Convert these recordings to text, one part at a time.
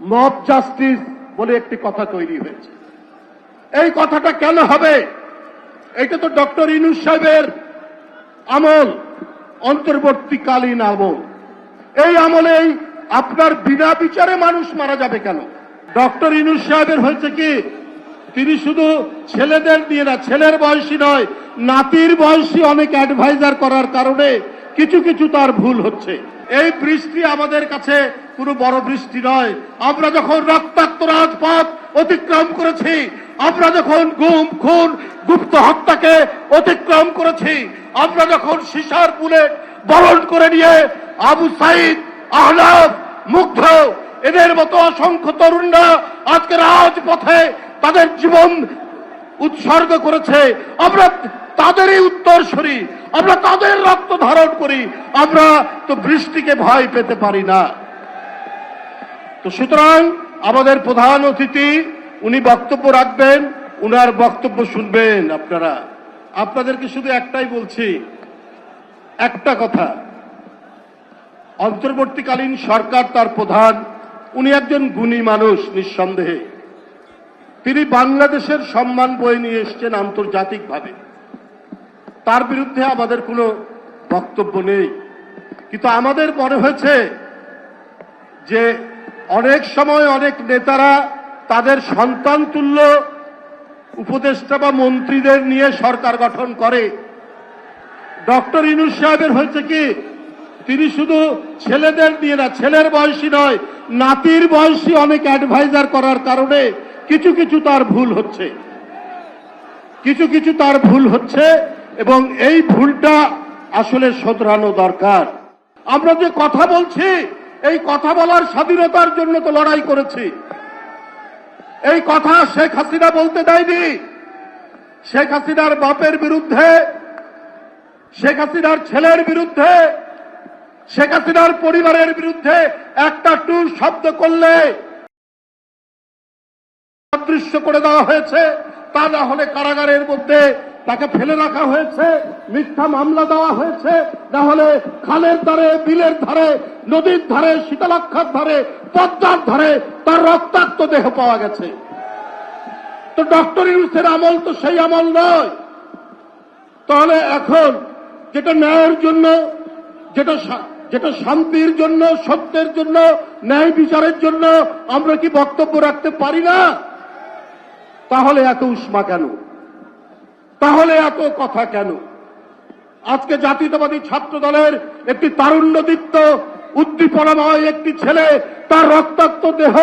Mob justice বলে একটি কথা তৈরি হয়েছে। এই কথাটা কেন হবে? এটা তো ডক্টর ইউনূস সাহেবের আমল, অন্তর্বর্তীকালীন আমল। এই আমলেই আপনার বিনা বিচারে মানুষ মারা যাবে কেন? ডক্টর ইউনূস সাহেবের হয়েছে কি, তিনি শুধু ছেলেদের দিয়ে না, ছেলের বয়সী নয়, নাতির বয়সী অনেক অ্যাডভাইজার করার কারণে কিছু কিছু তার ভুল হচ্ছে। এই বৃষ্টি আমাদের কাছে কোনো বড় বৃষ্টি নয়। আমরা যখন রক্তাক্ত রাজপথ অতিক্রম করেছি, আমরা যখন গুম খুন গুপ্ত হত্যাকে অতিক্রম করেছি, আমরা যখন সিসার বুলেট বরণ করে নিয়ে আবু সাইদ, আহনাফ, মুগ্ধ এদের মতো অসংখ্য তরুণরা আজকে রাজপথে তাদের জীবন উৎসর্গ করেছে, আমরা তাদেরই উত্তরসূরি, আমরা তাদের রক্ত ধারণ করি। আমরা তো বৃষ্টিকে ভয় পেতে পারি না। তো সুতরাং আমাদের প্রধান অতিথি উনি বক্তব্য রাখবেন, উনার বক্তব্য শুনবেন আপনারা। আপনাদেরকে শুধু একটাই বলছি, একটা কথা, অন্তর্বর্তীকালীন সরকার তার প্রধান উনি একজন গুণী মানুষ নিঃসন্দেহে। তিনি বাংলাদেশের সম্মান বয়ে নিয়ে এসছেন আন্তর্জাতিকভাবে, তার বিরুদ্ধে আমাদের কোনো বক্তব্য নেই। কিন্তু আমাদের মনে হয়েছে যে অনেক সময় অনেক নেতারা তাদের সন্তান তুল্য উপদেষ্টা বা মন্ত্রীদের নিয়ে সরকার গঠন করে। ডক্টর ইউনূস সাহেবের হয়েছে কি, তিনি শুধু ছেলেদের দিয়ে না, ছেলের বয়সী নয়, নাতির বয়সী অনেক অ্যাডভাইজার করার কারণে কিছু কিছু তার ভুল হচ্ছে, কিছু কিছু তার ভুল হচ্ছে এবং এই ভুলটা আসলে শোধরানো দরকার। আমরা যে কথা বলছি, এই কথা বলার স্বাধীনতার জন্য তো লড়াই করেছি। এই কথা শেখ হাসিনা বলতে দেয়নি। শেখ হাসিনার বাপের বিরুদ্ধে, শেখ হাসিনার ছেলের বিরুদ্ধে, শেখ হাসিনার পরিবারের বিরুদ্ধে একটা টু শব্দ করলে অদৃশ্য করে দেওয়া হয়েছে, তা না হলে কারাগারের মধ্যে তাকে ফেলে রাখা হয়েছে, মিথ্যা মামলা দেওয়া হয়েছে, না হলে খালের ধারে, বিলের ধারে, নদীর ধারে, শীতলক্ষার ধারে, পদ্মার ধারে তার রক্তাক্ত দেহ পাওয়া গেছে। তো ডক্টর ইউনূসের আমল তো সেই আমল নয়। তাহলে এখন যেটা ন্যায়ের জন্য, যেটা শান্তির জন্য, সত্যের জন্য, ন্যায় বিচারের জন্য আমরা কি বক্তব্য রাখতে পারি না? তাহলে এত উষ্মা কেন? তাহলে এত কথা কেন? আজকে জাতীয়তাবাদী ছাত্র দলের একটি তারুণ্যদীপ্ত উদ্দীপনাময় একটি ছেলে, তার রক্তাক্ত দেহ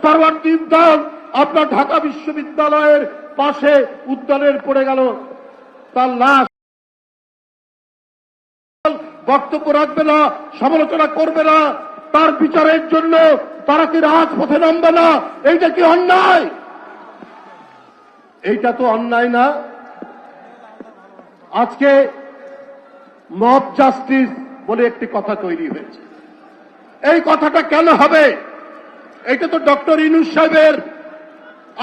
সরওয়ার্দী উদ্যান, আপনার ঢাকা বিশ্ববিদ্যালয়ের পাশে উদ্যানের পড়ে গেল, তার লাশ। বক্তব্য রাখবে না, সমালোচনা করবে না, তার বিচারের জন্য তারা কি রাজপথে নামবে না? এইটা কি অন্যায়? এইটা তো অন্যায় না। আজকে মব জাস্টিস বলে একটি কথা তৈরি হয়েছে। এই কথাটা কেন হবে? এটা তো ডক্টর ইউনূস সাহেবের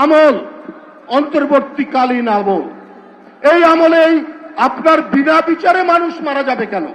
আমল, অন্তর্বর্তীকালীন আমল। এই আমলেই আপনার বিনা বিচারে মানুষ মারা যাবে কেন?